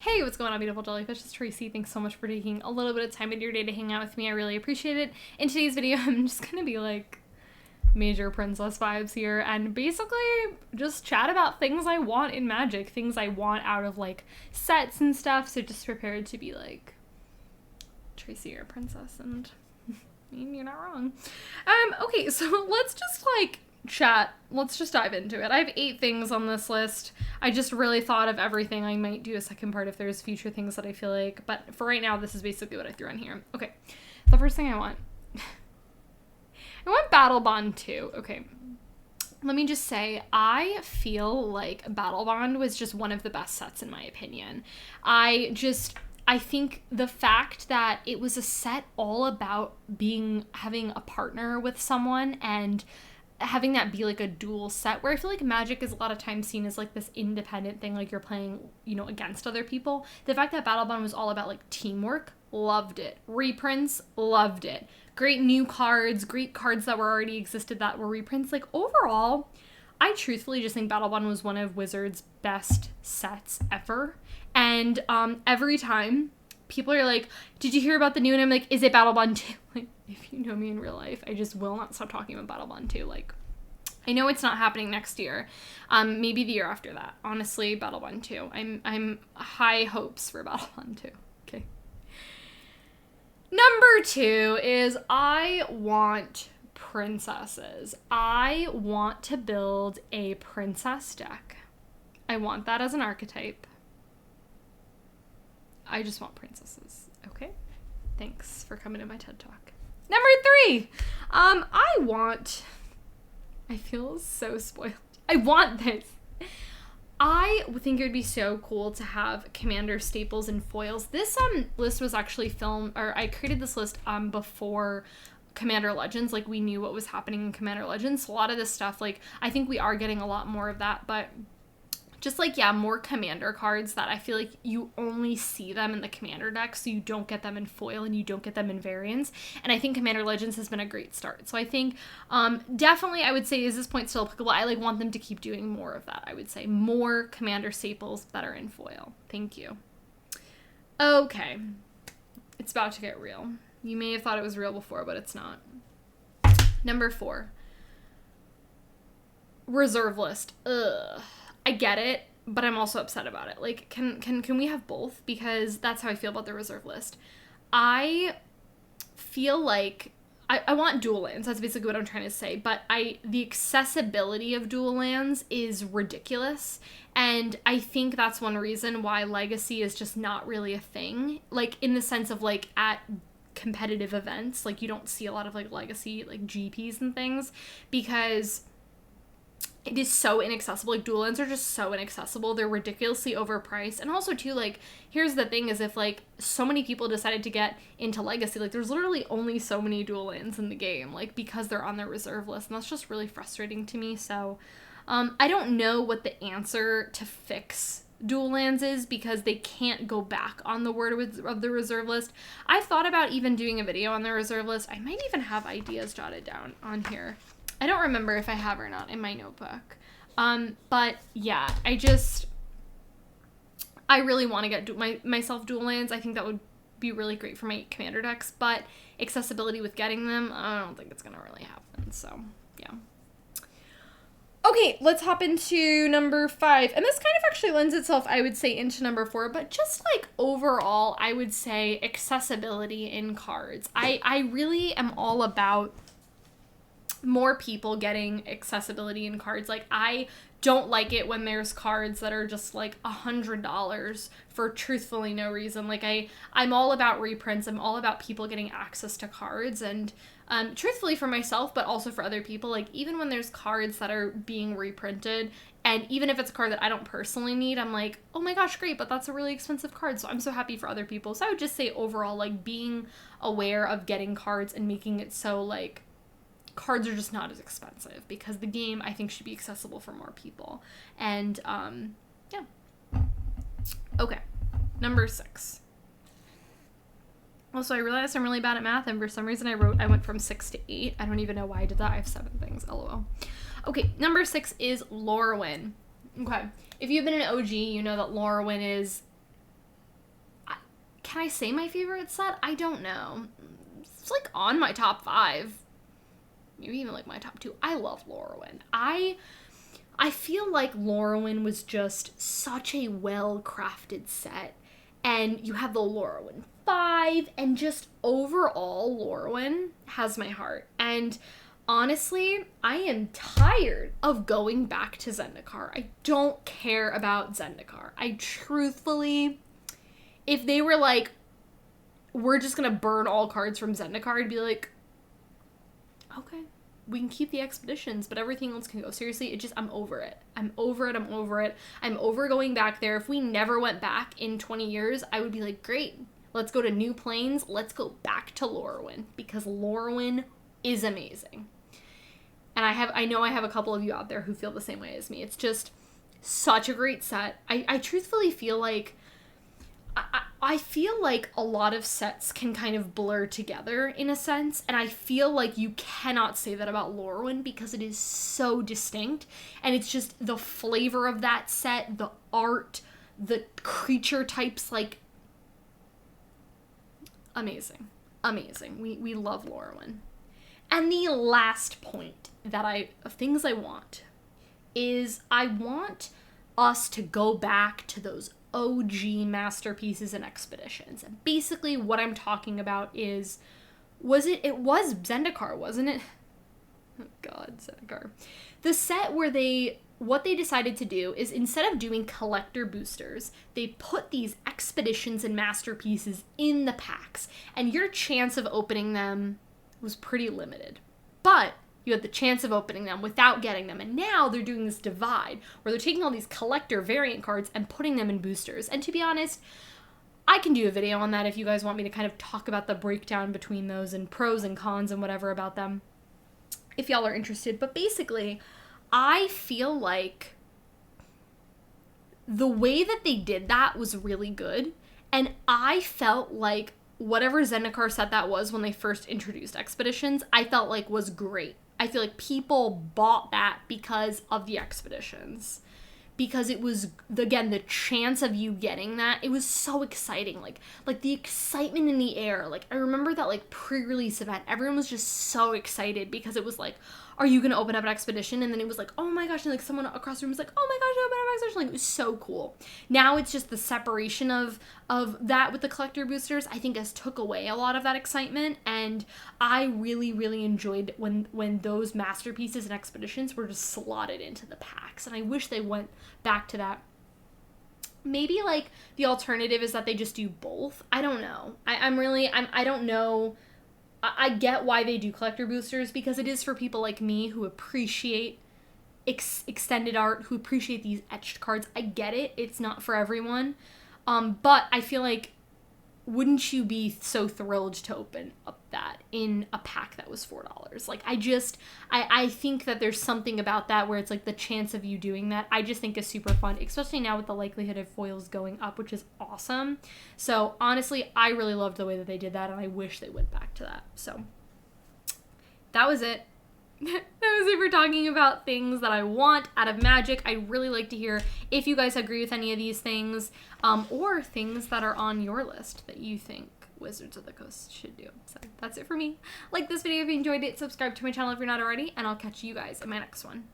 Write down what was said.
Hey, what's going on, beautiful jellyfish? It's Tracy. Thanks so much for taking a little bit of time in your day to hang out with me. I really appreciate it. In today's video, I'm just gonna be like major princess vibes here and basically just chat about things I want in Magic, things I want out of like sets and stuff. So just prepared to be like, Tracy, you're a princess, and I mean, you're not wrong. Okay, so let's just like chat. Let's just dive into it. I have 8 things on this list. I just really thought of everything. I might do a second part if there's future things that I feel like, but for right now, this is basically what I threw on here. Okay, the first thing I want. I want Battle Bond 2. Okay, let me just say, I feel like Battle Bond was just one of the best sets in my opinion. I think the fact that it was a set all about having a partner with someone and having that be like a dual set, where I feel like Magic is a lot of times seen as like this independent thing, like you're playing, against other people. The fact that Battle Bond was all about like teamwork, loved it. Reprints, loved it. Great new cards, great cards that were already existed that were reprints. Like overall, I truthfully just think Battle Bond was one of Wizards' best sets ever. And every time people are like, did you hear about the new? And I'm like, is it Battle Bond 2? Like, if you know me in real life, I just will not stop talking about Battle Bond 2. Like, I know it's not happening next year. Maybe the year after that. Honestly, Battle Bond 2. I'm high hopes for Battle Bond 2. Okay. Number 2 is I want princesses. I want to build a princess deck. I want that as an archetype. I just want princesses. Okay? Thanks for coming to my TED Talk. Number 3! I feel so spoiled. I want this. I think it would be so cool to have Commander staples and foils. This list was actually I created this list before Commander Legends. Like, we knew what was happening in Commander Legends. So a lot of this stuff, like, I think we are getting a lot more of that, but just like, yeah, more commander cards that I feel like you only see them in the commander deck, so you don't get them in foil and you don't get them in variants. And I think Commander Legends has been a great start. So I think definitely I would say, is this point still applicable? I like want them to keep doing more of that. I would say more commander staples that are in foil. Thank you. Okay. It's about to get real. You may have thought it was real before, but it's not. Number 4. Reserve list. Ugh. I get it, but I'm also upset about it. Like, can we have both? Because that's how I feel about the reserve list. I feel like I want dual lands. That's basically what I'm trying to say. But the accessibility of dual lands is ridiculous. And I think that's one reason why Legacy is just not really a thing. Like, in the sense of, like, at competitive events, like, you don't see a lot of, like, Legacy, like, GPs and things. Because it is so inaccessible. Like, dual lands are just so inaccessible. They're ridiculously overpriced. And also, too, like, here's the thing is if, like, so many people decided to get into Legacy, like, there's literally only so many dual lands in the game, like, because they're on their reserve list. And that's just really frustrating to me. So, I don't know what the answer to fix dual lands is, because they can't go back on the word of the reserve list. I've thought about even doing a video on the reserve list. I might even have ideas jotted down on here. I don't remember if I have or not in my notebook. But yeah, I really want to get myself dual lands. I think that would be really great for my commander decks, but accessibility with getting them, I don't think it's going to really happen. So, yeah. Okay, let's hop into number 5. And this kind of actually lends itself, I would say, into number 4, but just like overall, I would say accessibility in cards. I really am all about more people getting accessibility in cards. Like, I don't like it when there's cards that are just like $100 for truthfully no reason. Like, I'm all about reprints. I'm all about people getting access to cards, and truthfully for myself, but also for other people. Like, even when there's cards that are being reprinted, and even if it's a card that I don't personally need, I'm like, oh my gosh, great, but that's a really expensive card, so I'm so happy for other people. So I would just say overall, like, being aware of getting cards and making it so, like, cards are just not as expensive, because the game, I think, should be accessible for more people. And, yeah. Okay. Number 6. Also, I realized I'm really bad at math, and for some reason I went from 6 to 8. I don't even know why I did that. I have 7 things, lol. Okay, number 6 is Lorwyn. Okay. If you've been an OG, you know that Lorwyn is can I say my favorite set? I don't know. It's like on my top 5. Maybe even like my top 2. I love Lorwyn. I feel like Lorwyn was just such a well-crafted set. And you have the Lorwyn 5, and just overall, Lorwyn has my heart. And honestly, I am tired of going back to Zendikar. I don't care about Zendikar. I truthfully, if they were like, we're just gonna burn all cards from Zendikar, I'd be like, okay. We can keep the expeditions, but everything else can go. Seriously, I'm over it. I'm over it. I'm over going back there. If we never went back in 20 years, I would be like, great, let's go to New Plains. Let's go back to Lorwyn, because Lorwyn is amazing. And I know I have a couple of you out there who feel the same way as me. It's just such a great set. I truthfully feel like, I feel like a lot of sets can kind of blur together in a sense, and I feel like you cannot say that about Lorwyn because it is so distinct, and it's just the flavor of that set, the art, the creature types, like, amazing. We love Lorwyn. And the last point of things I want is I want us to go back to those OG masterpieces and expeditions. And basically what I'm talking about is, it was Zendikar, wasn't it? Oh god, Zendikar. The set where what they decided to do is, instead of doing collector boosters, they put these expeditions and masterpieces in the packs, and your chance of opening them was pretty limited. But you had the chance of opening them without getting them. And now they're doing this divide where they're taking all these collector variant cards and putting them in boosters. And to be honest, I can do a video on that if you guys want me to kind of talk about the breakdown between those and pros and cons and whatever about them, if y'all are interested. But basically, I feel like the way that they did that was really good. And I felt like whatever Zendikar set that was when they first introduced expeditions, I felt like was great. I feel like people bought that because of the expeditions. Because it was, again, the chance of you getting that, it was so exciting. Like the excitement in the air. Like, I remember that, like, pre-release event, everyone was just so excited because it was like, are you going to open up an expedition? And then it was like, oh my gosh, and like someone across the room was like, oh my gosh, open up an expedition. Like, it was so cool. Now it's just the separation of that with the collector boosters, I think, has took away a lot of that excitement. And I really, really enjoyed when those masterpieces and expeditions were just slotted into the packs. And I wish they went back to that. Maybe, like, the alternative is that they just do both. I don't know. I don't know. I get why they do collector boosters, because it is for people like me who appreciate extended art, who appreciate these etched cards. I get it. It's not for everyone. But I feel like, wouldn't you be so thrilled to open up that in a pack that was $4? Like, I think that there's something about that where it's like the chance of you doing that, I just think is super fun, especially now with the likelihood of foils going up, which is awesome. So honestly, I really loved the way that they did that, and I wish they went back to that. So that was it. That was it for talking about things that I want out of Magic. I'd really like to hear if you guys agree with any of these things, or things that are on your list that you think Wizards of the Coast should do. So that's it for me. Like this video if you enjoyed it, subscribe to my channel if you're not already, and I'll catch you guys in my next one.